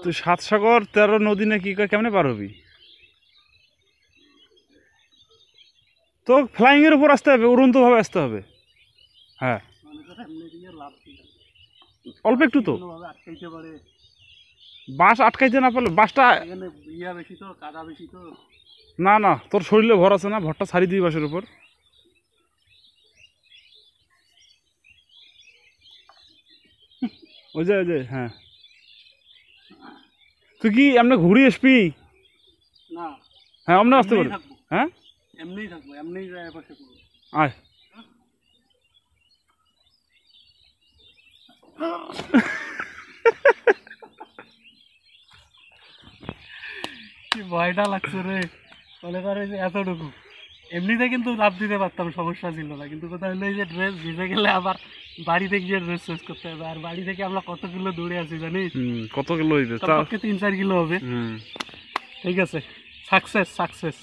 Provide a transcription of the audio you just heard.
তুই 7 সাগর 13 নদী না কি কয় কেমনে পার হবি? তো ফ্লাইং এর উপর আসতে হবে, উড়ন্ত ভাবে আসতে হবে। হ্যাঁ অল্প একটু তো বাস আটকাইতে না পারলে বাসটা বেশি তো কাদা বেশি তো। না না তোর শরীরে ভর আছে না, ভরটা ছাড়ি দিবি বাসের উপর। ওই যে হ্যাঁ তুই কি এমনি ঘুরি আসবি? না হ্যাঁ এমনি আসতে পারি। হ্যাঁ এমনিই থাকবো, এমনিই পাশে করবো। আয় কি ভয়টা লাগছে রে, মনে করে যে এতটুকু এমনিতে কিন্তু লাভ দিতে পারতাম, সমস্যা ছিল না, কিন্তু কথা হলো এই যে ড্রেস ভিজে গেলে আবার বাড়িতে গিয়ে ড্রেস চেঞ্জ করতে হবে, আর বাড়ি থেকে আমরা কত কিলো দূরে আছি জানিস? কত কিলো হইবে? 3-4 কিলো হবে। ঠিক আছে, সাকসেস।